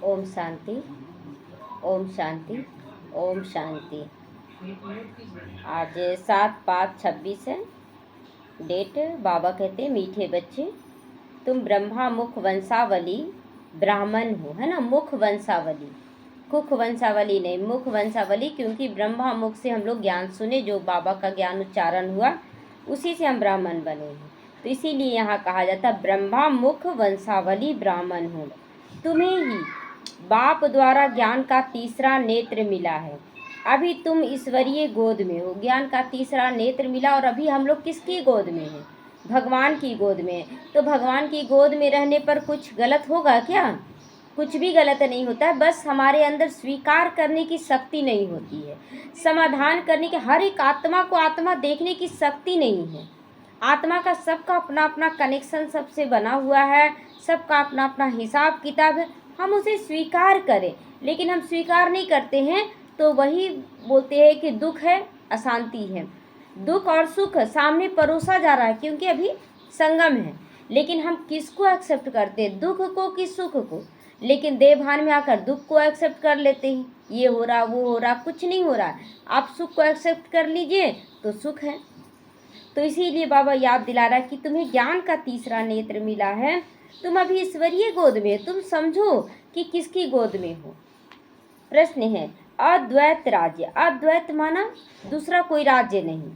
ओम शांति, ओम शांति, ओम शांति। आज 7/5/26 है डेट। बाबा कहते मीठे बच्चे, तुम ब्रह्मा मुख वंशावली ब्राह्मण हो, है ना। मुख वंशावली, कुख वंशावली नहीं, मुख वंशावली, क्योंकि ब्रह्मा मुख से हम लोग ज्ञान सुने, जो बाबा का ज्ञान उच्चारण हुआ उसी से हम ब्राह्मण बने हैं। तो इसीलिए यहाँ कहा जाता ब्रह्मा मुख वंशावली ब्राह्मण हो। तुम्हें ही बाप द्वारा ज्ञान का तीसरा नेत्र मिला है। अभी तुम ईश्वरीय गोद में हो, ज्ञान का तीसरा नेत्र मिला। और अभी हम लोग किसकी गोद में हैं? भगवान की गोद में। तो भगवान की गोद में रहने पर कुछ गलत होगा क्या? कुछ भी गलत नहीं होता है, बस हमारे अंदर स्वीकार करने की शक्ति नहीं होती है, समाधान करने के, हर एक आत्मा को आत्मा देखने की शक्ति नहीं है। आत्मा का सबका अपना अपना कनेक्शन सबसे बना हुआ है, सबका अपना अपना हिसाब किताब है। हम उसे स्वीकार करें, लेकिन हम स्वीकार नहीं करते हैं, तो वही बोलते हैं कि दुख है, अशांति है। दुख और सुख सामने परोसा जा रहा है, क्योंकि अभी संगम है। लेकिन हम किसको एक्सेप्ट करते हैं, दुख को कि सुख को? लेकिन देवभान में आकर दुख को एक्सेप्ट कर लेते हैं, ये हो रहा वो हो रहा, कुछ नहीं हो रहा। आप सुख को एक्सेप्ट कर लीजिए तो सुख है। तो इसीलिए बाबा याद दिला रहा है कि तुम्हें ज्ञान का तीसरा नेत्र मिला है, तुम अभी ईश्वरीय गोद में, तुम समझो कि किसकी गोद में हो। प्रश्न है अद्वैत राज्य। अद्वैत माना दूसरा कोई राज्य नहीं,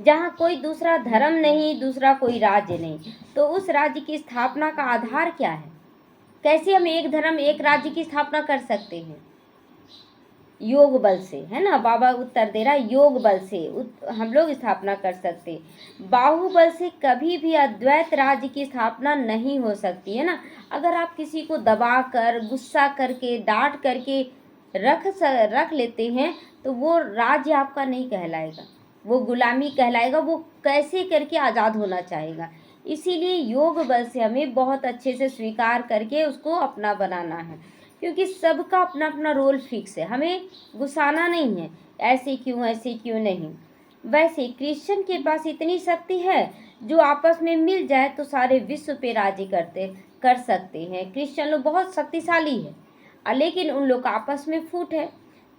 जहाँ कोई दूसरा धर्म नहीं, दूसरा कोई राज्य नहीं। तो उस राज्य की स्थापना का आधार क्या है? कैसे हम एक धर्म एक राज्य की स्थापना कर सकते हैं? योग बल से, है ना। बाबा उत्तर दे रहा है योग बल से हम लोग स्थापना कर सकते। बाहुबल से कभी भी अद्वैत राज्य की स्थापना नहीं हो सकती, है ना। अगर आप किसी को दबा कर, गुस्सा करके, डांट करके रख लेते हैं, तो वो राज्य आपका नहीं कहलाएगा, वो गुलामी कहलाएगा। वो कैसे करके आज़ाद होना चाहेगा। इसीलिए योग बल से हमें बहुत अच्छे से स्वीकार करके उसको अपना बनाना है, क्योंकि सबका अपना अपना रोल फिक्स है। हमें गुस्साना नहीं है, ऐसे क्यों नहीं। वैसे क्रिश्चियन के पास इतनी शक्ति है, जो आपस में मिल जाए तो सारे विश्व पे राज्य कर सकते हैं। क्रिश्चियन लोग बहुत शक्तिशाली है, लेकिन उन लोग आपस में फूट है।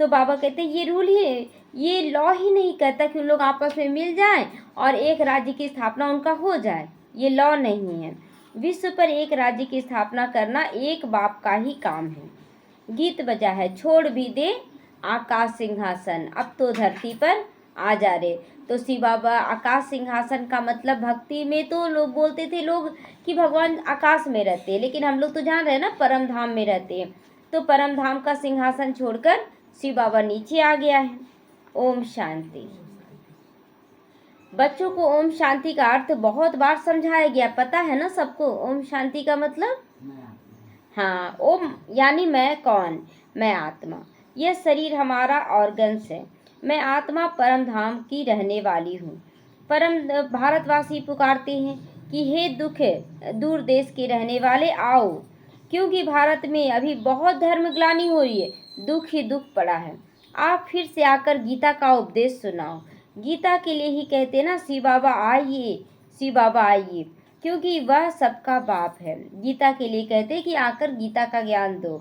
तो बाबा कहते हैं ये रूल ही, ये लॉ ही नहीं कहता कि उन लोग आपस में मिल जाएं और एक राज्य की स्थापना उनका हो जाए। ये लॉ नहीं है। विश्व पर एक राज्य की स्थापना करना एक बाप का ही काम है। गीत बजा है छोड़ भी दे आकाश सिंहासन, अब तो धरती पर आ जा रे। तो शिव बाबा आकाश सिंहासन का मतलब, भक्ति में तो लोग बोलते थे लोग कि भगवान आकाश में रहते हैं, लेकिन हम लोग तो जान रहे हैं ना परम धाम में रहते हैं। तो परम धाम का सिंहासन छोड़कर शिव बाबा नीचे आ गया है। ओम शांति। बच्चों को ओम शांति का अर्थ बहुत बार समझाया गया, पता है ना सबको ओम शांति का मतलब? हाँ, ओम यानी मैं कौन? मैं आत्मा। यह शरीर हमारा ऑर्गन्स है। मैं आत्मा परम धाम की रहने वाली हूँ। परम भारतवासी पुकारते हैं कि हे दुख दूर देश के रहने वाले आओ, क्योंकि भारत में अभी बहुत धर्मग्लानि हो रही है, दुख ही दुख पड़ा है। आप फिर से आकर गीता का उपदेश सुनाओ। गीता के लिए ही कहते ना शिव बाबा आइए, शिव बाबा आइए, क्योंकि वह सबका बाप है। गीता के लिए कहते कि आकर गीता का ज्ञान दो।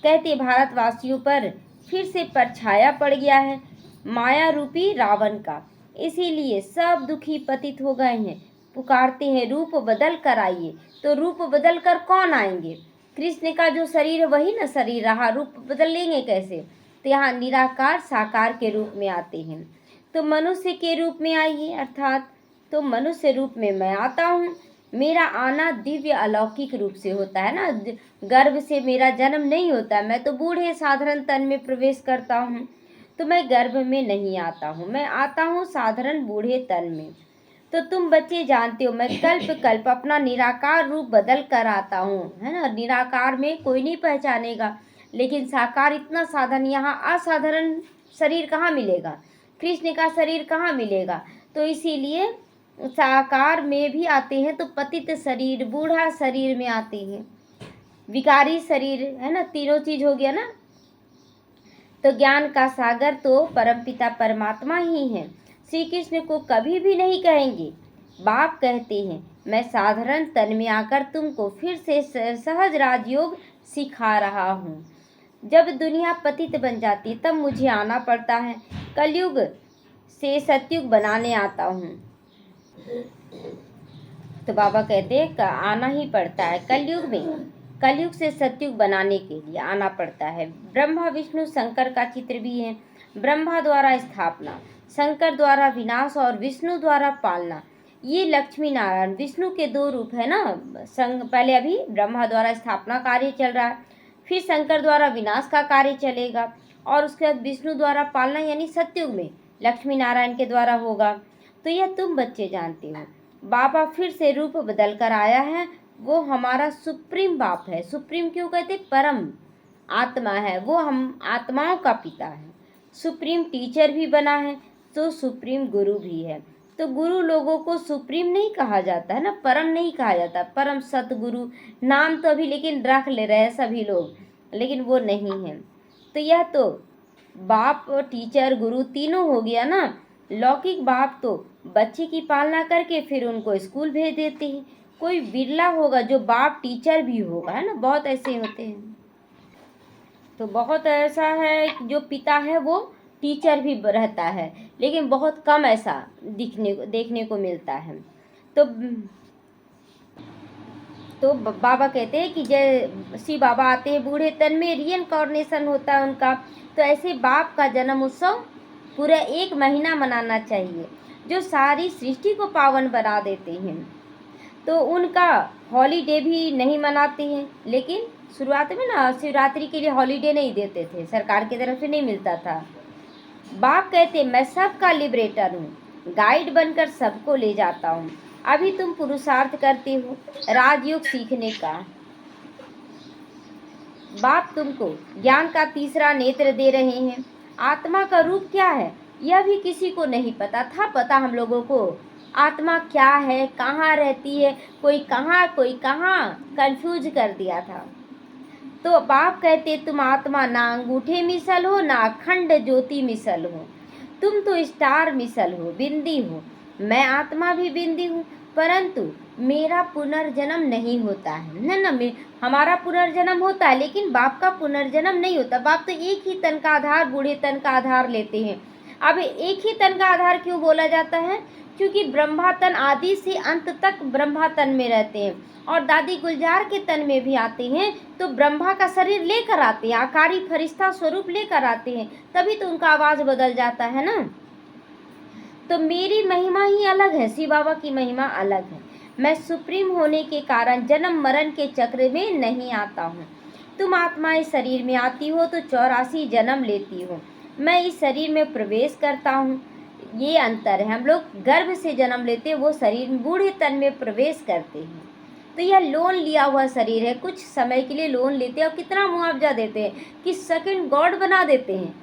कहते भारतवासियों पर फिर से परछाया पड़ गया है माया रूपी रावण का, इसीलिए सब दुखी पतित हो गए हैं। पुकारते हैं रूप बदल कर आइए। तो रूप बदल कर कौन आएंगे? कृष्ण का जो शरीर है वही ना शरीर रहा, रूप बदल लेंगे कैसे? तो यहाँ निराकार साकार के रूप में आते हैं। तो मनुष्य के रूप में आइए, अर्थात तो मनुष्य रूप में मैं आता हूँ। मेरा आना दिव्य अलौकिक रूप से होता है ना, गर्भ से मेरा जन्म नहीं होता। मैं तो बूढ़े साधारण तन में प्रवेश करता हूँ, तो मैं गर्भ में नहीं आता हूँ, मैं आता हूँ साधारण बूढ़े तन में। तो तुम बच्चे जानते हो मैं कल्प कल्प अपना निराकार रूप बदल कर आता हूँ, है ना। निराकार में कोई नहीं पहचानेगा, लेकिन साकार इतना साधन, यहाँ असाधारण शरीर कहाँ मिलेगा? कृष्ण का शरीर कहाँ मिलेगा? तो इसीलिए साकार में भी आते हैं, तो पतित शरीर, बूढ़ा शरीर में आते हैं, विकारी शरीर, है ना। तीनों चीज हो गया ना। तो ज्ञान का सागर तो परमपिता परमात्मा ही है। श्री कृष्ण को कभी भी नहीं कहेंगे बाप, कहते हैं मैं साधारण तन में आकर तुमको फिर से सहज राजयोग सिखा रहा हूँ। जब दुनिया पतित बन जाती तब मुझे आना पड़ता है, कलयुग से सतयुग बनाने आता हूँ। तो बाबा कहते हैं आना ही पड़ता है कलयुग में, कलयुग से सतयुग बनाने के लिए आना पड़ता है। ब्रह्मा विष्णु शंकर का चित्र भी है। ब्रह्मा द्वारा स्थापना, शंकर द्वारा विनाश और विष्णु द्वारा पालना। ये लक्ष्मी नारायण विष्णु के दो रूप है ना। पहले अभी ब्रह्मा द्वारा स्थापना कार्य चल रहा है, फिर शंकर द्वारा विनाश का कार्य चलेगा, और उसके बाद विष्णु द्वारा पालना यानी सतयुग में लक्ष्मी नारायण के द्वारा होगा। तो यह तुम बच्चे जानते हो। बाबा फिर से रूप बदल कर आया है। वो हमारा सुप्रीम बाप है। सुप्रीम क्यों कहते? परम आत्मा है वो, हम आत्माओं का पिता है। सुप्रीम टीचर भी बना है तो सुप्रीम गुरु भी है। तो गुरु लोगों को सुप्रीम नहीं कहा जाता है ना, परम नहीं कहा जाता। परम सतगुरु नाम तो अभी लेकिन रख ले रहे हैं सभी लोग, लेकिन वो नहीं है। तो यह तो बाप टीचर गुरु तीनों हो गया ना। लौकिक बाप तो बच्चे की पालना करके फिर उनको स्कूल भेज देते हैं। कोई बिरला होगा जो बाप टीचर भी होगा, है ना, बहुत ऐसे होते हैं। तो बहुत ऐसा है जो पिता है वो टीचर भी रहता है, लेकिन बहुत कम ऐसा देखने को मिलता है। तो बाबा कहते हैं कि जैसे बाबा आते हैं बूढ़े तन में, रीइंकार्नेशन होता है उनका। तो ऐसे बाप का जन्म उत्सव पूरा 1 महीना मनाना चाहिए, जो सारी सृष्टि को पावन बना देते हैं। तो उनका हॉलीडे भी नहीं मनाते हैं, लेकिन शुरुआत में ना शिवरात्रि के लिए हॉलीडे नहीं देते थे, सरकार की तरफ से नहीं मिलता था। बाप कहते मैं सबका लिबरेटर हूँ, गाइड बनकर सबको ले जाता हूँ। अभी तुम पुरुषार्थ करते हो राजयोग सीखने का। बाप तुमको ज्ञान का तीसरा नेत्र दे रहे हैं। आत्मा का रूप क्या है यह भी किसी को नहीं पता था। पता हम लोगों को आत्मा क्या है, कहाँ रहती है, कोई कहाँ कंफ्यूज कर दिया था। तो बाप कहते तुम आत्मा ना अंगूठे मिसल हो ना अखंड ज्योति मिसल हो, तुम तो स्टार मिसल हो, बिंदी हो। मैं आत्मा भी बिंदी हूँ, परंतु मेरा पुनर्जन्म नहीं होता है ना। हमारा पुनर्जन्म होता है, लेकिन बाप का पुनर्जन्म नहीं होता। बाप तो एक ही तन का आधार, बूढ़े तन का आधार लेते हैं। अब एक ही तन का आधार क्यों बोला जाता है? क्योंकि ब्रह्मा तन आदि से अंत तक ब्रह्मा तन में रहते हैं, और दादी गुलजार के तन में भी आते हैं तो ब्रह्मा का शरीर लेकर आते हैं, आकारी फरिश्ता स्वरूप लेकर आते हैं, तभी तो उनका आवाज बदल जाता है ना। तो मेरी महिमा ही अलग है, शिव बाबा की महिमा अलग है। मैं सुप्रीम होने के कारण जन्म मरण के चक्र में नहीं आता हूँ। तुम आत्मा इस शरीर में आती हो तो 84 जन्म लेती हो। मैं इस शरीर में प्रवेश करता हूँ, ये अंतर है। हम लोग गर्भ से जन्म लेते हैं, वो शरीर बूढ़े तन में प्रवेश करते हैं। तो यह लोन लिया हुआ शरीर है, कुछ समय के लिए लोन लेते हैं और कितना मुआवजा देते हैं कि सेकंड गॉड बना देते हैं,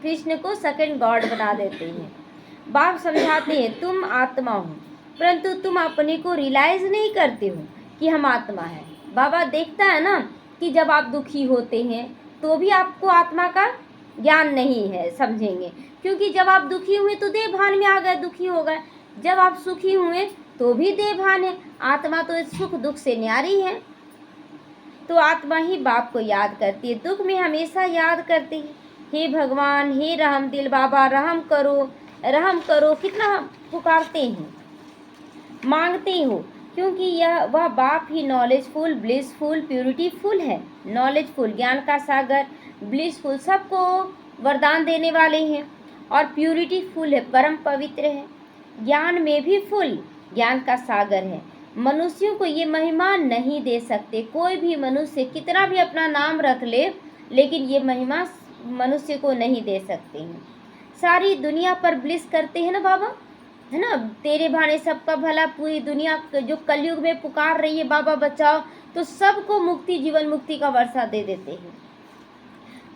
कृष्ण को सेकंड गॉड बना देते हैं। बाप समझाते हैं तुम आत्मा हो, परंतु तुम अपने को रियलाइज नहीं करते हो कि हम आत्मा है। बाबा देखता है ना कि जब आप दुखी होते हैं तो भी आपको आत्मा का ज्ञान नहीं है, समझेंगे, क्योंकि जब आप दुखी हुए तो देह भान में आ गए, दुखी हो गए। जब आप सुखी हुए तो भी देह भान है। आत्मा तो सुख दुख से न्यारी है। तो आत्मा ही बाप को याद करती है, दुख में हमेशा याद करती है, हे भगवान, हे रहम दिल बाबा, रहम करो रहम करो। कितना पुकारते हैं, मांगते हो, क्योंकि यह वह बाप ही नॉलेजफुल, ब्लिसफुल, प्यूरिटीफुल है। नॉलेजफुल ज्ञान का सागर, ब्लिसफुल सबको वरदान देने वाले हैं, और प्यूरिटीफुल है, परम पवित्र है। ज्ञान में भी फुल, ज्ञान का सागर है। मनुष्यों को ये महिमा नहीं दे सकते। कोई भी मनुष्य कितना भी अपना नाम रख ले, लेकिन ये महिमा मनुष्य को नहीं दे सकते हैं। सारी दुनिया पर ब्लिस करते हैं ना बाबा, है ना, तेरे भाने सबका भला। पूरी दुनिया जो कलयुग में पुकार रही है बाबा बचाओ, तो सबको मुक्ति, जीवन मुक्ति का वर्षा दे देते हैं।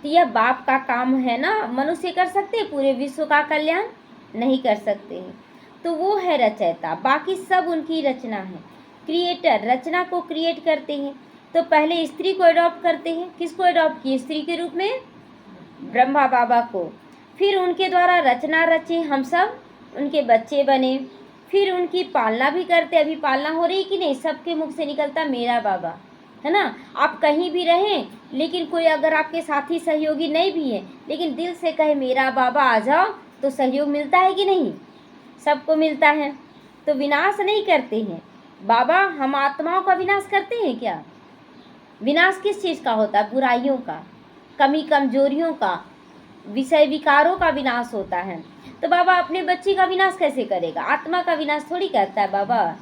तो यह बाप का काम है ना। मनुष्य कर सकते हैं पूरे विश्व का कल्याण? नहीं कर सकते हैं। तो वो है रचयिता, बाकी सब उनकी रचना है। क्रिएटर रचना को क्रिएट करते हैं। तो पहले स्त्री को अडॉप्ट करते हैं। किसको अडॉप्ट किए? स्त्री के रूप में ब्रह्मा बाबा को। फिर उनके द्वारा रचना रचे, हम सब उनके बच्चे बने। फिर उनकी पालना भी करते। अभी पालना हो रही कि नहीं? सबके मुख से निकलता मेरा बाबा, है ना। आप कहीं भी रहें, लेकिन कोई अगर आपके साथी सहयोगी नहीं भी है, लेकिन दिल से कहे मेरा बाबा आ जाओ, तो सहयोग मिलता है कि नहीं? सबको मिलता है। तो विनाश नहीं करते हैं बाबा। हम आत्माओं का विनाश करते हैं क्या? विनाश किस चीज़ का होता है? बुराइयों का, कमी कमजोरियों का, विषय विकारों का विनाश होता है। तो बाबा अपने बच्चे का विनाश कैसे करेगा? आत्मा का विनाश थोड़ी करता है बाबा।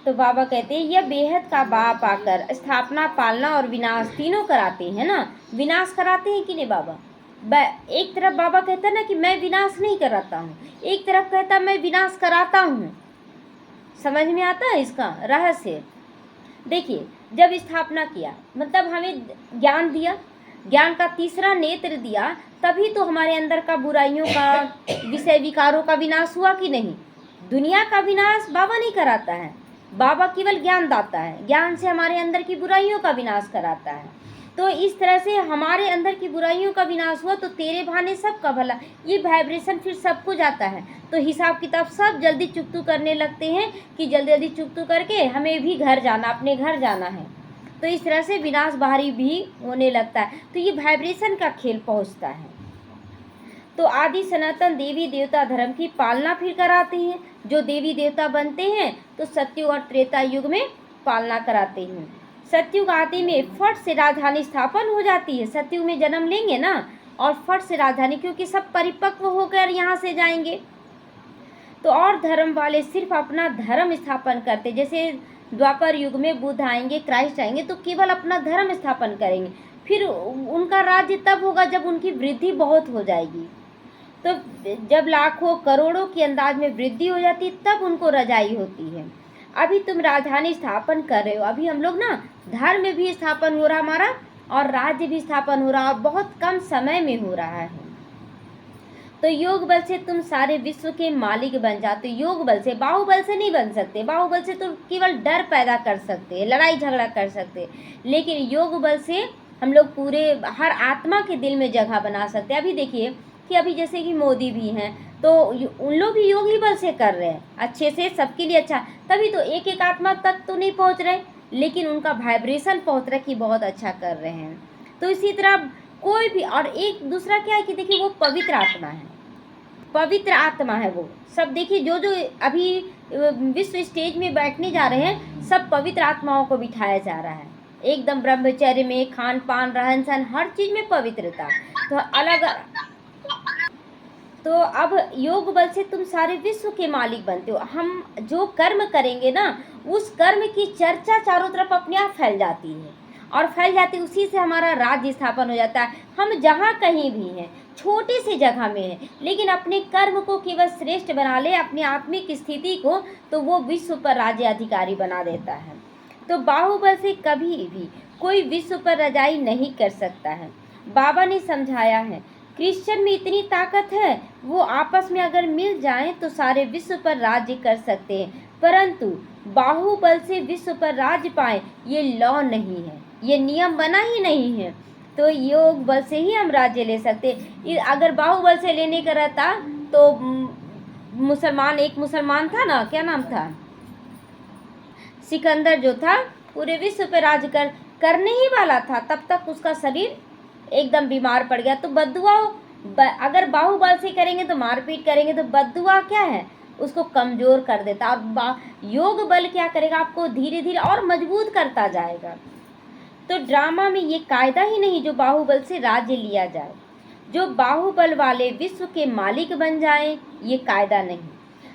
तो बाबा कहते हैं यह बेहद का बाप आकर स्थापना, पालना और विनाश तीनों कराते हैं ना। विनाश कराते हैं कि नहीं बाबा? एक तरफ बाबा कहता है ना कि मैं विनाश नहीं कराता हूँ, एक तरफ कहता मैं विनाश कराता हूँ। समझ में आता है इसका रहस्य? देखिए, जब स्थापना किया मतलब हमें ज्ञान दिया, ज्ञान का तीसरा नेत्र दिया, तभी तो हमारे अंदर का बुराइयों का, विषय विकारों का विनाश हुआ कि नहीं? दुनिया का विनाश बाबा नहीं कराता है, बाबा केवल ज्ञान दाता है। ज्ञान से हमारे अंदर की बुराइयों का विनाश कराता है। तो इस तरह से हमारे अंदर की बुराइयों का विनाश हुआ तो तेरे भाने सबका भला। ये वाइब्रेशन फिर सबको जाता है, तो हिसाब किताब सब जल्दी चुकतू करने लगते हैं कि जल्दी जल्दी चुकतू करके हमें भी घर जाना, अपने घर जाना है। तो इस तरह से विनाश बाहरी भी होने लगता है। तो ये वाइब्रेशन का खेल पहुँचता है। तो आदि सनातन देवी देवता धर्म की पालना फिर कराते हैं। जो देवी देवता बनते हैं तो सतयुग और त्रेता युग में पालना कराते हैं। सतयुग आदि में फट से राजधानी स्थापन हो जाती है। सतयुग में जन्म लेंगे ना और फट से राजधानी, क्योंकि सब परिपक्व होकर यहाँ से जाएंगे। तो और धर्म वाले सिर्फ अपना धर्म स्थापन करते, जैसे द्वापर युग में बुद्ध आएंगे, क्राइस्ट आएंगे, तो केवल अपना धर्म स्थापन करेंगे। फिर उनका राज्य तब होगा जब उनकी वृद्धि बहुत हो जाएगी। तो जब लाखों करोड़ों के अंदाज में वृद्धि हो जाती तब उनको रजाई होती है। अभी तुम राजधानी स्थापन कर रहे हो, अभी हम लोग ना धर्म भी स्थापन हो रहा हमारा और राज्य भी स्थापन हो रहा और बहुत कम समय में हो रहा है। तो योग बल से तुम सारे विश्व के मालिक बन जाते। योग बल से, बाहुबल से नहीं बन सकते। बाहुबल से तो केवल डर पैदा कर सकते हैं, लड़ाई झगड़ा कर सकते हैं, लेकिन योग बल से हम लोग पूरे हर आत्मा के दिल में जगह बना सकते हैं। अभी देखिए कि अभी जैसे कि मोदी भी हैं, तो उन लोग भी योग ही बल से कर रहे हैं अच्छे से, सबके लिए अच्छा। तभी तो एक एक आत्मा तक तो नहीं पहुंच रहे, लेकिन उनका वाइब्रेशन पहुंच रहा है कि बहुत अच्छा कर रहे हैं। तो इसी तरह कोई भी, और एक दूसरा क्या है कि देखिए वो पवित्र आत्मा है, पवित्र आत्मा है वो सब। देखिए जो जो अभी विश्व स्टेज में बैठने जा रहे हैं, सब पवित्र आत्माओं को बिठाया जा रहा है। एकदम ब्रह्मचर्य में, खान पान, रहन सहन, हर चीज में पवित्रता। तो अलग, तो अब योग बल से तुम सारे विश्व के मालिक बनते हो। हम जो कर्म करेंगे ना, उस कर्म की चर्चा चारों तरफ अपने आप फैल जाती है और फैल जाती, उसी से हमारा राज्य स्थापन हो जाता है। हम जहाँ कहीं भी हैं, छोटी सी जगह में हैं, लेकिन अपने कर्म को केवल श्रेष्ठ बना ले, अपनी आत्मिक स्थिति को, तो वो विश्व पर राज्य अधिकारी बना देता है। तो बाहुबल से कभी भी कोई विश्व पर रजाई नहीं कर सकता है। बाबा ने समझाया है, क्रिश्चियन में इतनी ताकत है, वो आपस में अगर मिल जाएं तो सारे विश्व पर राज्य कर सकते हैं, परंतु बाहुबल से विश्व पर राज्य पाए ये लॉ नहीं है, ये नियम बना ही नहीं है। तो योग बल से ही हम राज्य ले सकते। अगर बाहुबल से लेने का रहता तो मुसलमान, एक मुसलमान था ना, क्या नाम था, सिकंदर जो था, पूरे विश्व पर राज्य करने ही वाला था, तब तक उसका शरीर एकदम बीमार पड़ गया। तो बद्दुआ, अगर बाहुबल से करेंगे तो मारपीट करेंगे, तो बद्दुआ क्या है, उसको कमजोर कर देता। और योग बल क्या करेगा, आपको धीरे धीरे और मजबूत करता जाएगा। तो ड्रामा में ये कायदा ही नहीं जो बाहुबल से राज्य लिया जाए, जो बाहुबल वाले विश्व के मालिक बन जाएं, ये कायदा नहीं।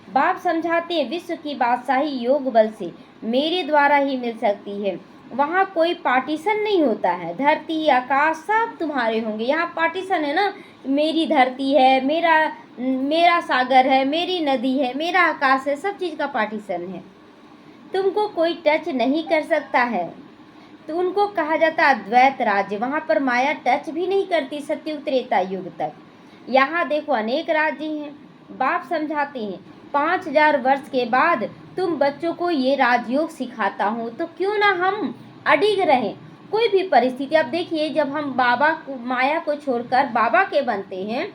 बाप समझाते हैं विश्व की बादशाही योग बल से मेरे द्वारा ही मिल सकती है। वहाँ कोई पार्टीशन नहीं होता है, धरती आकाश सब तुम्हारे होंगे। यहाँ पार्टीशन है ना, मेरी धरती है, मेरा सागर है, मेरी नदी है, मेरा आकाश है, सब चीज़ का पार्टीशन है। तुमको कोई टच नहीं कर सकता है, तो उनको कहा जाता है अद्वैत राज्य। वहाँ पर माया टच भी नहीं करती सतयुग त्रेता युग तक। यहाँ देखो अनेक राज्य हैं। बाप समझाते हैं 5000 वर्ष के बाद तुम बच्चों को ये राजयोग सिखाता हूँ, तो क्यों ना हम अडिग रहें कोई भी परिस्थिति। अब देखिए जब हम बाबा को, माया को छोड़कर बाबा के बनते हैं,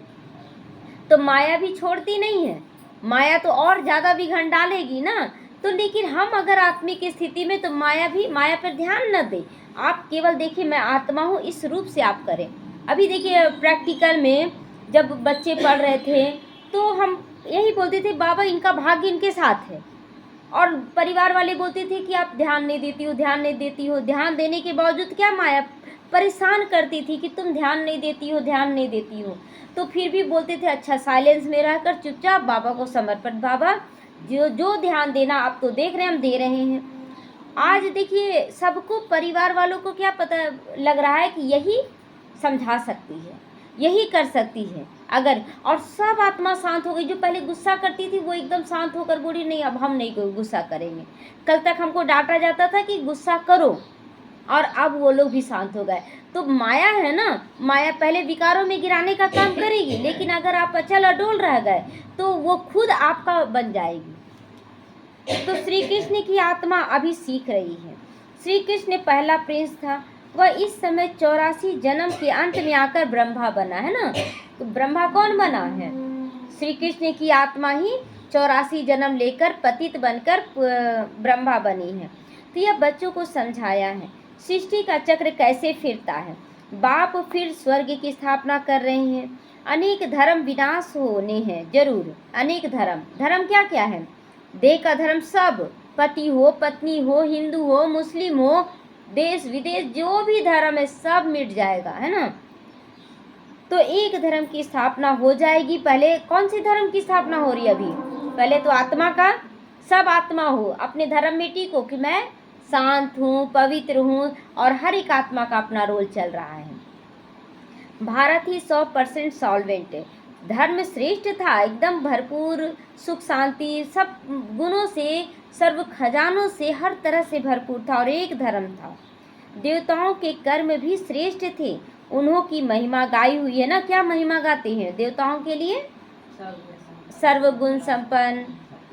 तो माया भी छोड़ती नहीं है। माया तो और ज़्यादा बिघड़ डालेगी ना। तो लेकिन हम अगर आत्मिक स्थिति में, तो माया पर ध्यान न दें। आप केवल देखिए मैं आत्मा हूँ, इस रूप से आप करें। अभी देखिए प्रैक्टिकल में जब बच्चे पढ़ रहे थे तो हम यही बोलते थे बाबा इनका भाग्य इनके साथ है, और परिवार वाले बोलते थे कि आप ध्यान नहीं देती हो, ध्यान नहीं देती हो। ध्यान देने के बावजूद क्या माया परेशान करती थी कि तुम ध्यान नहीं देती हो, ध्यान नहीं देती हो। तो फिर भी बोलते थे अच्छा साइलेंस में रहकर चुपचाप बाबा को समर्पण, बाबा जो जो ध्यान देना आप तो देख रहे हैं, हम दे रहे हैं। आज देखिए सबको, परिवार वालों को क्या पता लग रहा है कि यही समझा सकती है, यही कर सकती है अगर, और सब आत्मा शांत हो गई। जो पहले गुस्सा करती थी वो एकदम शांत होकर बोली नहीं अब हम नहीं कोई गुस्सा करेंगे। कल तक हमको डांटा जाता था कि गुस्सा करो, और अब वो लोग भी शांत हो गए। तो माया है ना, माया पहले विकारों में गिराने का काम करेगी, लेकिन अगर आप अचल अडोल रह गए तो वो खुद आपका बन जाएगी। तो श्री कृष्ण की आत्मा अभी सीख रही है। श्री कृष्ण पहला प्रिंस था, वह इस समय 84 जन्म के अंत में आकर ब्रह्मा बना है ना। तो ब्रह्मा कौन बना है? श्री कृष्ण की आत्मा ही 84 जन्म लेकर पतित बनकर ब्रह्मा बनी है। तो यह बच्चों को समझाया है सृष्टि का चक्र कैसे फिरता है। बाप फिर स्वर्ग की स्थापना कर रहे हैं। अनेक धर्म विनाश होने हैं जरूर, अनेक धर्म, धर्म क्या क्या है? देह का धर्म सब, पति हो पत्नी हो, हिंदू हो मुस्लिम हो, देश विदेश जो भी धर्म है सब मिट जाएगा, है ना। तो एक धर्म की स्थापना हो जाएगी। पहले कौन से धर्म की स्थापना हो रही है अभी? पहले तो आत्मा का, सब आत्मा हो अपने धर्म में टीको कि मैं शांत हूँ, पवित्र हूँ, और हर एक आत्मा का अपना रोल चल रहा है। भारत ही 100% सॉल्वेंट है। धर्म श्रेष्ठ था, एकदम भरपूर सुख शांति सब गुणों से, सर्व खजानों से, हर तरह से भरपूर था। और एक धर्म था, देवताओं के कर्म भी श्रेष्ठ थे, उन्हों की महिमा गाई हुई है ना। क्या महिमा गाते हैं देवताओं के लिए? सर्वगुण संपन्न,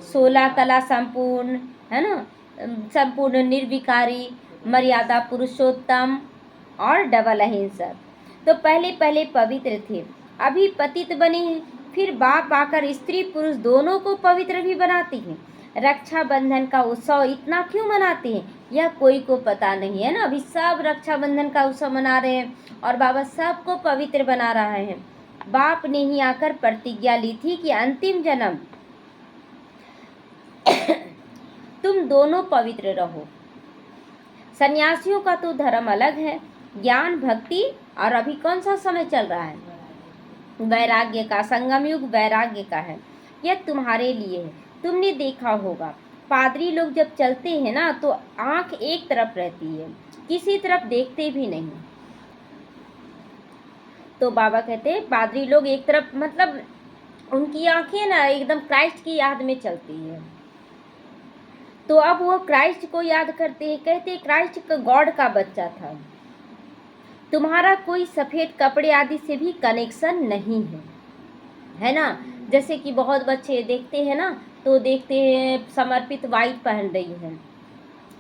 16 कला संपूर्ण, है ना, संपूर्ण निर्विकारी, मर्यादा पुरुषोत्तम और डबल अहिंसक। तो पहले पहले पवित्र थे, अभी पतित बने हैं। फिर बाप आकर स्त्री पुरुष दोनों को पवित्र भी बनाते हैं। रक्षाबंधन का उत्सव इतना क्यों मनाते हैं यह कोई को पता नहीं है ना। अभी सब रक्षाबंधन का उत्सव मना रहे हैं और बाबा सबको पवित्र बना रहा है। बाप ने ही आकर प्रतिज्ञा ली थी कि अंतिम जन्म तुम दोनों पवित्र रहो। सन्यासियों का तो धर्म अलग है, ज्ञान भक्ति, और अभी कौन सा समय चल रहा है? वैराग्य का, संगम युग वैराग्य का है। यह तुम्हारे लिए है। तुमने देखा होगा पादरी लोग जब चलते हैं ना तो आंख एक तरफ रहती है, किसी तरफ देखते भी नहीं। तो बाबा कहते हैं पादरी लोग एक तरफ, मतलब उनकी आंखें ना एकदम क्राइस्ट की याद में चलती है। तो अब वो क्राइस्ट को याद करते हैं, कहते हैं क्राइस्ट गॉड का बच्चा था। तुम्हारा कोई सफ़ेद कपड़े आदि से भी कनेक्शन नहीं है ना। जैसे कि बहुत बच्चे देखते हैं ना, तो देखते हैं समर्पित वाइट पहन रही है,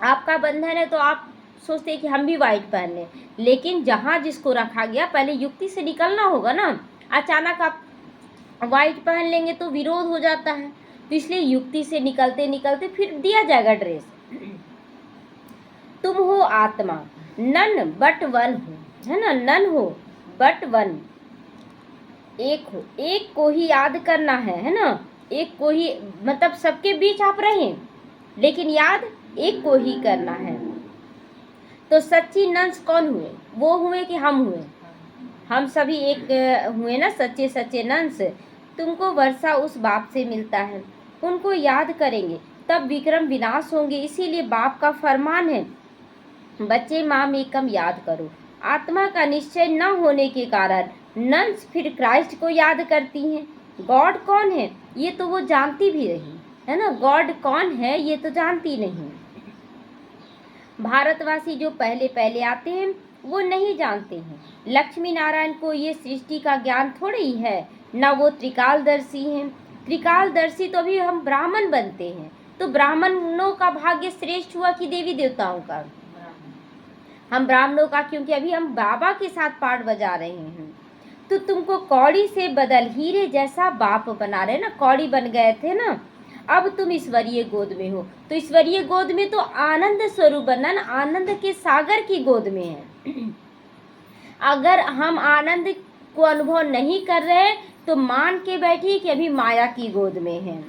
आपका बंधन है तो आप सोचते हैं कि हम भी वाइट पहन लें। लेकिन जहाँ जिसको रखा गया पहले युक्ति से निकलना होगा ना। अचानक आप वाइट पहन लेंगे तो विरोध हो जाता है, तो इसलिए युक्ति से निकलते निकलते फिर दिया जाएगा ड्रेस। तुम हो आत्मा, नन बट वन हो, है ना, नन हो बट वन, एक हो, एक को ही याद करना है ना। एक को ही, मतलब सबके बीच आप रहें लेकिन याद एक को ही करना है। तो सच्ची नंस कौन हुए? वो हुए कि हम हुए? हम सभी एक हुए ना, सच्चे सच्चे नंस। तुमको वर्षा उस बाप से मिलता है, उनको याद करेंगे तब विक्रम विनाश होंगे। इसीलिए बाप का फरमान है बच्चे माम एकम याद करो। आत्मा का निश्चय न होने के कारण नंस फिर क्राइस्ट को याद करती हैं। गॉड कौन है ये तो वो जानती भी रही है ना, गॉड कौन है ये तो जानती नहीं। भारतवासी जो पहले पहले आते हैं वो नहीं जानते हैं। लक्ष्मी नारायण को ये सृष्टि का ज्ञान थोड़ा ही है ना, वो त्रिकालदर्शी हैं। त्रिकालदर्शी तो अभी हम ब्राह्मण बनते हैं, तो ब्राह्मणों का भाग्य श्रेष्ठ हुआ कि देवी देवताओं का? हम ब्राह्मणों का, क्योंकि अभी हम बाबा के साथ पाठ बजा रहे हैं। तो तुमको कौड़ी से बदल हीरे जैसा बाप बना रहे ना, कौड़ी बन गए थे ना, अब तुम ईश्वरीय गोद में हो। तो ईश्वरीय गोद में तो आनंद स्वरूप बनना ना, आनंद के सागर की गोद में है। अगर हम आनंद को अनुभव नहीं कर रहे तो मान के बैठिए कि अभी माया की गोद में है।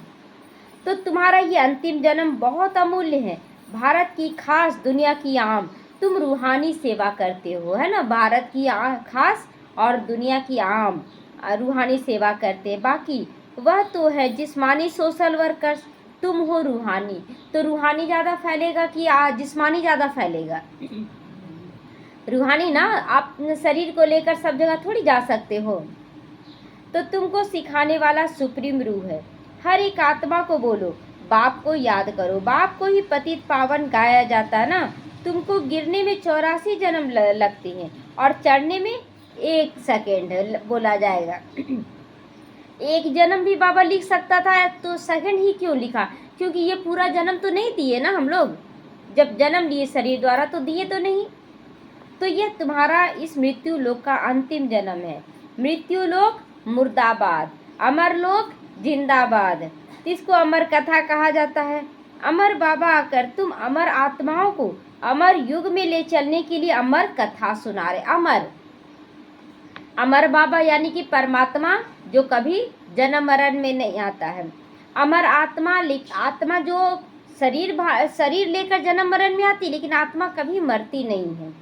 तो तुम्हारा ये अंतिम जन्म बहुत अमूल्य है, भारत की खास दुनिया की आम। तुम रूहानी सेवा करते हो, है ना, भारत की खास और दुनिया की आम रूहानी सेवा करते हैं। बाकी वह तो है जिस्मानी सोशल वर्कर्स, तुम हो रूहानी। तो रूहानी ज़्यादा फैलेगा कि जिस्मानी ज़्यादा फैलेगा? रूहानी ना, आप शरीर को लेकर सब जगह थोड़ी जा सकते हो। तो तुमको सिखाने वाला सुप्रीम रूह है। हर एक आत्मा को बोलो बाप को याद करो। बाप को ही पतित पावन गाया जाता है ना। तुमको गिरने में 84 जन्म लगते हैं और चढ़ने में 1 सेकेंड बोला जाएगा। एक जन्म भी बाबा लिख सकता था, तो सेकंड ही क्यों लिखा? क्योंकि ये पूरा जन्म तो नहीं दिए ना हम लोग, जब जन्म लिए शरीर द्वारा तो दिए तो नहीं। तो यह तुम्हारा इस मृत्यु लोक का अंतिम जन्म है। मृत्यु लोक मुर्दाबाद, अमर लोक जिंदाबाद। इसको अमर कथा कहा जाता है। अमर बाबा आकर तुम अमर आत्माओं को अमर युग में ले चलने के लिए अमर कथा सुना रहे। अमर अमर बाबा यानी कि परमात्मा जो कभी जन्म मरण में नहीं आता है। अमर आत्मा, आत्मा जो शरीर लेकर जन्म मरण में आती, लेकिन आत्मा कभी मरती नहीं है।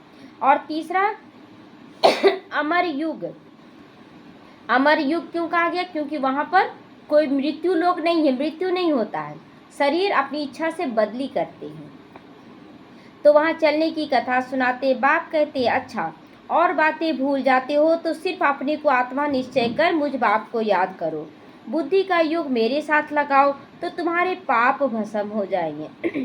और तीसरा अमर युग। अमर युग क्यों कहा गया? क्योंकि वहाँ पर कोई मृत्यु लोक नहीं है, मृत्यु नहीं होता है, शरीर अपनी इच्छा से बदली करते हैं। तो वहाँ चलने की कथा सुनाते। बाप कहते अच्छा और बातें भूल जाते हो तो सिर्फ अपने को आत्मा निश्चय कर मुझ बाप को याद करो। बुद्धि का योग मेरे साथ लगाओ तो तुम्हारे पाप भस्म हो जाएंगे।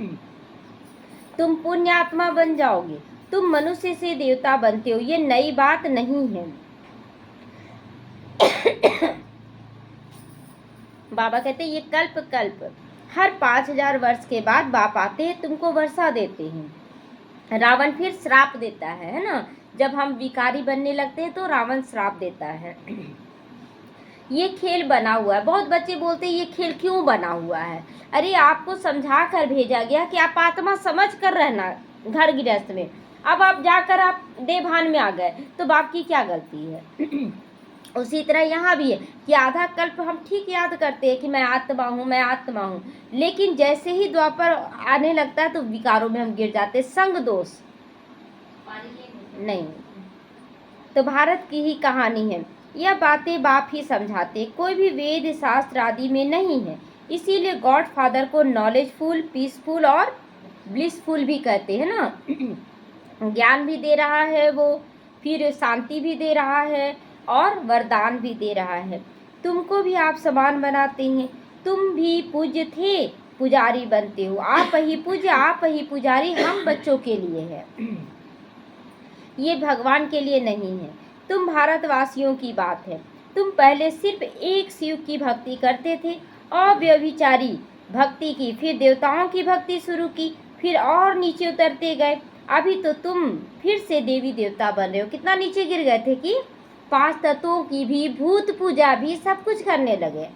तुम पुण्य आत्मा बन जाओगे। तुम मनुष्य से देवता बनते हो, ये नई बात नहीं है। बाबा कहते ये कल्प कल्प, हर 5000 वर्ष के बाद बाप आते हैं, तुमको वर्षा देते हैं। रावण फिर श्राप देता है ना, जब हम विकारी बनने लगते हैं तो रावण श्राप देता है। ये खेल बना हुआ है। बहुत बच्चे बोलते हैं ये खेल क्यों बना हुआ है? अरे आपको समझा कर भेजा गया कि आप आत्मा समझ कर रहना घर गृहस्थ में। अब आप जाकर आप देवभान में आ गए तो बाप की क्या गलती है? उसी तरह यहाँ भी है कि आधा कल्प हम ठीक याद करते हैं कि मैं आत्मा हूँ, मैं आत्मा हूँ, लेकिन जैसे ही द्वापर आने लगता है तो विकारों में हम गिर जाते। संग दोष नहीं। तो भारत की ही कहानी है। यह बातें बाप ही समझाते, कोई भी वेद शास्त्र आदि में नहीं है। इसीलिए गॉड फादर को नॉलेजफुल, पीसफुल और ब्लिसफुल भी कहते हैं ना। ज्ञान भी दे रहा है वो, फिर शांति भी दे रहा है और वरदान भी दे रहा है। तुमको भी आप समान बनाते हैं। तुम भी पूज्य थे, पुजारी बनते हो। आप ही पूज्य, आप ही पुजारी हम बच्चों के लिए है, ये भगवान के लिए नहीं है। तुम भारतवासियों की बात है। तुम पहले सिर्फ एक शिव की भक्ति करते थे, अव्यभिचारी भक्ति की, फिर देवताओं की भक्ति शुरू की, फिर और नीचे उतरते गए। अभी तो तुम फिर से देवी देवता बन रहे हो। कितना नीचे गिर गए थे कि 5 तत्वों की भी, भूत पूजा भी, सब कुछ करने लगे।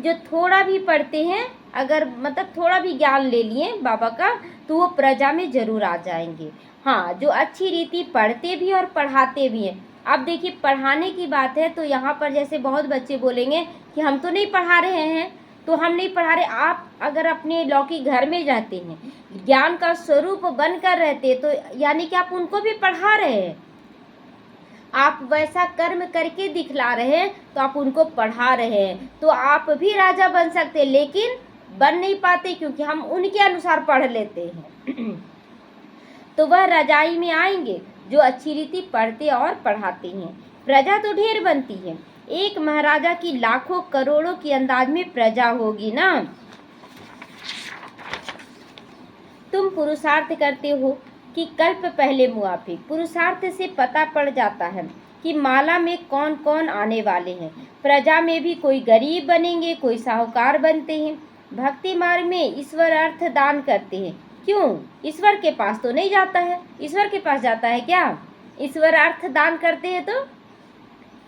जो थोड़ा भी पढ़ते हैं, अगर मतलब थोड़ा भी ज्ञान ले लिए बाबा का, तो वो प्रजा में जरूर आ जाएंगे। हाँ, जो अच्छी रीति पढ़ते भी और पढ़ाते भी हैं। अब देखिए पढ़ाने की बात है तो यहाँ पर जैसे बहुत बच्चे बोलेंगे कि हम तो नहीं पढ़ा रहे हैं, तो हम नहीं पढ़ा रहे। आप अगर अपने लौकिक घर में रहते हैं, ज्ञान का स्वरूप बनकर रहते, तो यानी कि आप उनको भी पढ़ा रहे हैं। आप वैसा कर्म करके दिखला रहे हैं तो आप उनको पढ़ा रहे हैं। तो आप भी राजा बन सकते, लेकिन बन नहीं पाते क्योंकि हम उनके अनुसार पढ़ लेते हैं। तो वह रजाई में आएंगे जो अच्छी रीति पढ़ते और पढ़ाते हैं। प्रजा तो ढेर बनती है। एक महाराजा की लाखों करोड़ों की अंदाज में प्रजा होगी ना। तुम पुरुषार्थ करते हो कि कल्प पहले मुआफिक। पुरुषार्थ से पता पड़ जाता है कि माला में कौन कौन आने वाले हैं। प्रजा में भी कोई गरीब बनेंगे, कोई साहूकार बनते हैं। भक्ति मार्ग में ईश्वर अर्थ दान करते हैं। क्यों? ईश्वर के पास तो नहीं जाता है। ईश्वर के पास जाता है क्या? ईश्वर अर्थ दान करते हैं तो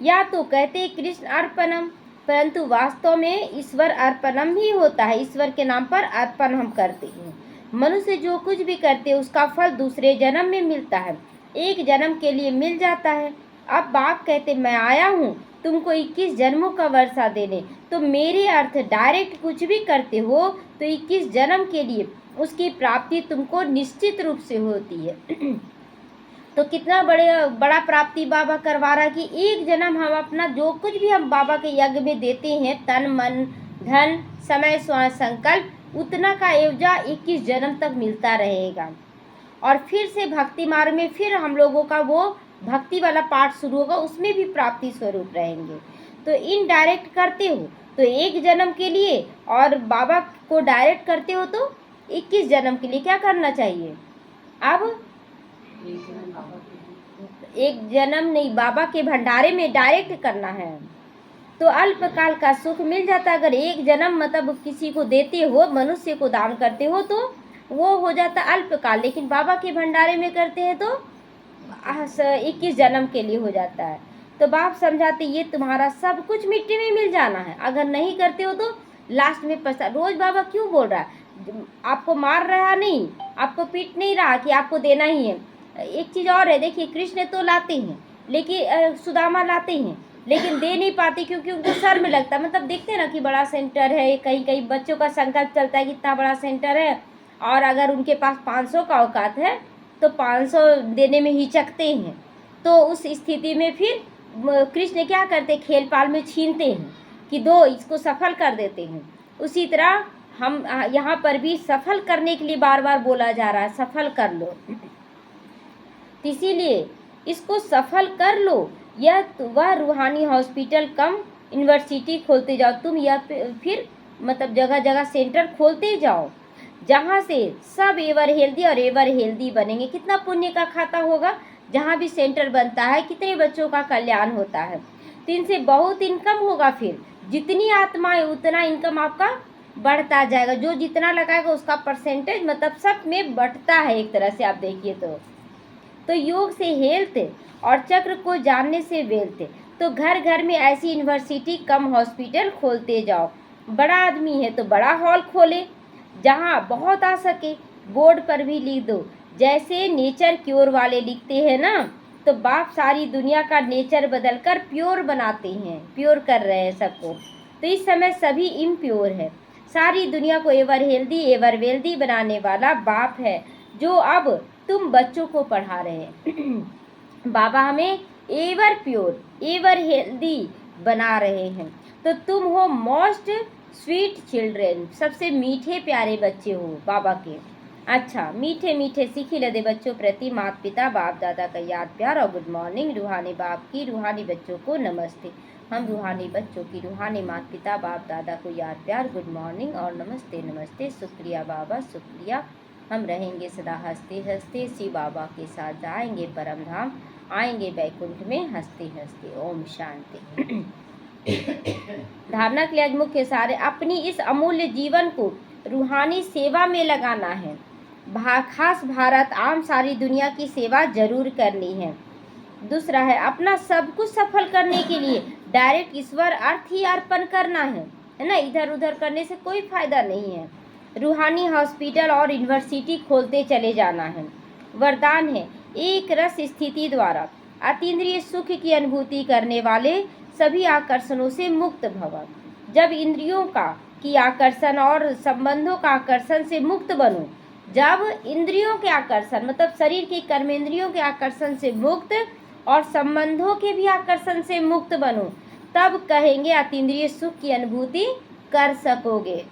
या तो कहते कृष्ण अर्पणम, परंतु वास्तव में ईश्वर अर्पणम ही होता है। ईश्वर के नाम पर अर्पण हम करते हैं। मनुष्य जो कुछ भी करते हैं उसका फल दूसरे जन्म में मिलता है, एक जन्म के लिए मिल जाता है। अब बाप कहते मैं आया हूँ तुमको 21 जन्मों का वर्षा देने, तो मेरे अर्थ डायरेक्ट कुछ भी करते हो तो 21 जन्म के लिए उसकी प्राप्ति तुमको निश्चित रूप से होती है। तो कितना बड़ा प्राप्ति बाबा करवा रहा है कि एक जन्म हम अपना जो कुछ भी हम बाबा के यज्ञ में देते हैं, तन मन धन समय श्वास संकल्प, उतना का एवजा 21 जन्म तक मिलता रहेगा। और फिर से भक्ति मार्ग में फिर हम लोगों का वो भक्ति वाला पाठ शुरू होगा, उसमें भी प्राप्ति स्वरूप रहेंगे। तो इनडायरेक्ट करते हो तो एक जन्म के लिए, और बाबा को डायरेक्ट करते हो तो 21 जन्म के लिए क्या करना चाहिए। अब एक जन्म नहीं, बाबा के भंडारे में डायरेक्ट करना है तो अल्पकाल का सुख मिल जाता। अगर एक जन्म मतलब किसी को देते हो, मनुष्य को दान करते हो तो वो हो जाता अल्पकाल, लेकिन बाबा के भंडारे में करते हैं तो 21 जन्म के लिए हो जाता है। तो बाप समझाते ये तुम्हारा सब कुछ मिट्टी में मिल जाना है, अगर नहीं करते हो तो लास्ट में पछता। रोज बाबा क्यों बोल रहा है, आपको मार रहा नहीं, आपको पीट नहीं रहा कि आपको देना ही है। एक चीज़ और है, देखिए कृष्ण तो लाते हैं, लेकिन सुदामा लाते हैं लेकिन दे नहीं पाते क्योंकि उनको सर में लगता है। मतलब देखते हैं ना कि बड़ा सेंटर है, कहीं कहीं बच्चों का संकल्प चलता है कि इतना बड़ा सेंटर है, और अगर उनके पास 500 का औकात है तो 500 देने में हिचकते हैं। तो उस स्थिति में फिर कृष्ण क्या करते, खेल पाल में छीनते हैं कि दो, इसको सफल कर देते हैं। उसी तरह हम यहाँ पर भी सफल करने के लिए बार बार बोला जा रहा है, सफल कर लो, इसीलिए इसको सफल कर लो। यह वह रूहानी हॉस्पिटल कम यूनिवर्सिटी खोलते जाओ तुम, या फिर मतलब जगह जगह सेंटर खोलते जाओ जहाँ से सब एवर हेल्दी और एवर हेल्दी बनेंगे। कितना पुण्य का खाता होगा जहाँ भी सेंटर बनता है, कितने बच्चों का कल्याण होता है। तो इनसे बहुत इनकम होगा, फिर जितनी आत्माएं उतना इनकम आपका बढ़ता जाएगा। जो जितना लगाएगा उसका परसेंटेज मतलब सब में बढ़ता है एक तरह से आप देखिए तो योग से हेल्थ और चक्र को जानने से वेल्थ। तो घर घर में ऐसी यूनिवर्सिटी कम हॉस्पिटल खोलते जाओ। बड़ा आदमी है तो बड़ा हॉल खोले जहाँ बहुत आ सके, बोर्ड पर भी लिख दो, जैसे नेचर क्योर वाले लिखते हैं ना, तो बाप सारी दुनिया का नेचर बदलकर प्योर बनाते हैं, प्योर कर रहे हैं सबको। तो इस समय सभी इम्प्योर है। सारी दुनिया को एवर हेल्दी एवर वेल्दी बनाने वाला बाप है, जो अब तुम बच्चों को पढ़ा रहे हैं। बाबा हमें एवर प्योर एवर हेल्दी बना रहे हैं। तो तुम हो मोस्ट स्वीट चिल्ड्रेन, सबसे मीठे प्यारे बच्चे हो बाबा के। अच्छा, मीठे मीठे सीखी लदे बच्चों प्रति माता पिता बाप दादा का याद प्यार और गुड मॉर्निंग। रूहानी बाप की रूहानी बच्चों को नमस्ते। हम रूहानी बच्चों की रूहानी माता पिता बाप दादा को याद प्यार गुड मॉर्निंग और नमस्ते नमस्ते। शुक्रिया बाबा शुक्रिया। हम रहेंगे सदा हंसते हंसते, शिव बाबा के साथ जाएंगे परम धाम, आएंगे बैकुंठ में हंसते हंसते। ओम शांति। धारणा के लिए आज मुख्य सारे अपनी इस अमूल्य जीवन को रूहानी सेवा में लगाना है। खास भारत आम सारी दुनिया की सेवा जरूर करनी है। दूसरा है अपना सब कुछ सफल करने के लिए डायरेक्ट ईश्वर अर्थ ही अर्पण करना है ना, इधर उधर करने से कोई फायदा नहीं है। रूहानी हॉस्पिटल और यूनिवर्सिटी खोलते चले जाना है। वरदान है एक रस स्थिति द्वारा अतीन्द्रिय सुख की अनुभूति करने वाले सभी आकर्षणों से मुक्त भव। जब इंद्रियों का की आकर्षण और संबंधों का आकर्षण से मुक्त बनो, जब इंद्रियों के आकर्षण मतलब शरीर के कर्मेंद्रियों के आकर्षण से मुक्त और संबंधों के भी आकर्षण से मुक्त बनो, तब कहेंगे अतीन्द्रिय सुख की अनुभूति कर सकोगे।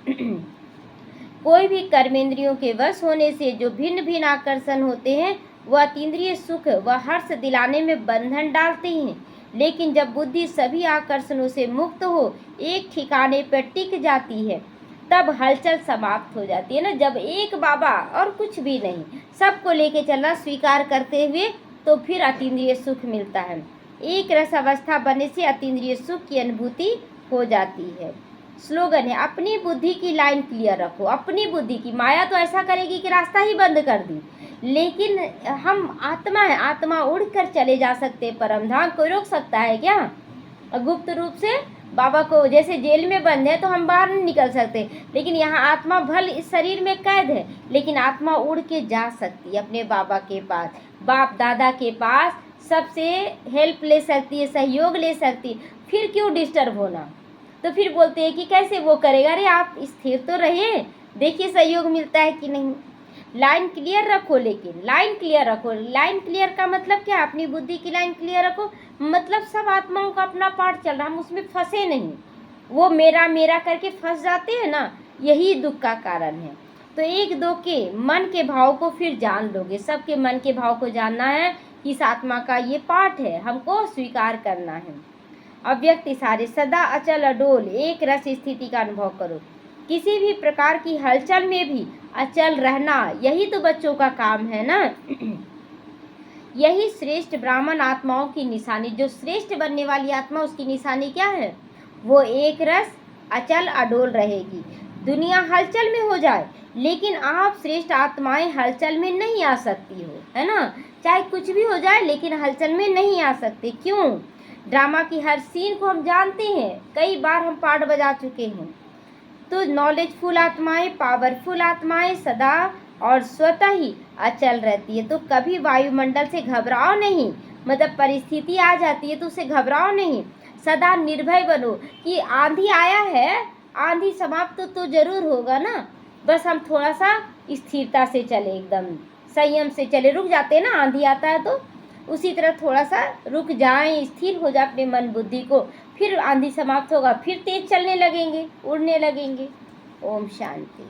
कोई भी कर्मेंद्रियों के वश होने से जो भिन्न भिन्न आकर्षण होते हैं वह अतीन्द्रिय सुख व हर्ष दिलाने में बंधन डालते हैं। लेकिन जब बुद्धि सभी आकर्षणों से मुक्त हो एक ठिकाने पर टिक जाती है, तब हलचल समाप्त हो जाती है ना। जब एक बाबा और कुछ भी नहीं, सबको लेके चलना स्वीकार करते हुए, तो फिर अतीन्द्रिय सुख मिलता है। एक रस अवस्था बनने से अतीन्द्रिय सुख की अनुभूति हो जाती है। स्लोगन है अपनी बुद्धि की लाइन क्लियर रखो। अपनी बुद्धि की, माया तो ऐसा करेगी कि रास्ता ही बंद कर दी, लेकिन हम आत्मा है, आत्मा उड़कर चले जा सकते परम धाम। कोई रोक सकता है क्या? और गुप्त रूप से बाबा को, जैसे जेल में बंद है तो हम बाहर नहीं निकल सकते, लेकिन यहाँ आत्मा भल इस शरीर में कैद है, लेकिन आत्मा उड़ के जा सकती है अपने बाबा के पास, बाप दादा के पास, सबसे हेल्प ले सकती है, सहयोग ले सकती है। फिर क्यों डिस्टर्ब होना। तो फिर बोलते हैं कि कैसे वो करेगा। अरे आप स्थिर तो रहिए, देखिए सहयोग मिलता है कि नहीं। लाइन क्लियर रखो, लेकिन लाइन क्लियर रखो। लाइन क्लियर का मतलब क्या, अपनी बुद्धि की लाइन क्लियर रखो, मतलब सब आत्माओं का अपना पार्ट चल रहा, हम उसमें फंसे नहीं। वो मेरा मेरा करके फंस जाते हैं ना, यही दुख का कारण है। तो एक दो के मन के भाव को फिर जान लोगे, सबके मन के भाव को जानना है कि इस आत्मा का ये पार्ट है, हमको स्वीकार करना है। अव्यक्त इशारे, सदा अचल अडोल एक रस स्थिति का अनुभव करो। किसी भी प्रकार की हलचल में भी अचल रहना, यही तो बच्चों का काम है ना। यही श्रेष्ठ ब्राह्मण आत्माओं की निशानी, जो श्रेष्ठ बनने वाली आत्मा, उसकी निशानी क्या है, वो एक रस अचल अडोल रहेगी। दुनिया हलचल में हो जाए, लेकिन आप श्रेष्ठ आत्माएं हलचल में नहीं आ सकती हो, है ना। चाहे कुछ भी हो जाए, लेकिन हलचल में नहीं आ सकते। क्यों, ड्रामा की हर सीन को हम जानते हैं, कई बार हम पार्ट बजा चुके हैं। तो नॉलेजफुल आत्माएं, पावरफुल आत्माएं सदा और स्वतः ही अचल रहती है। तो कभी वायुमंडल से घबराओ नहीं, मतलब परिस्थिति आ जाती है तो उससे घबराओ नहीं, सदा निर्भय बनो कि आंधी आया है, आंधी समाप्त तो जरूर होगा ना, बस हम थोड़ा सा स्थिरता से चले, एकदम संयम से चले। रुक जाते हैं ना, आंधी आता है तो उसी तरह थोड़ा सा रुक जाएं, स्थिर हो जाए अपने मन बुद्धि को, फिर आंधी समाप्त होगा, फिर तेज चलने लगेंगे, उड़ने लगेंगे। ओम शांति।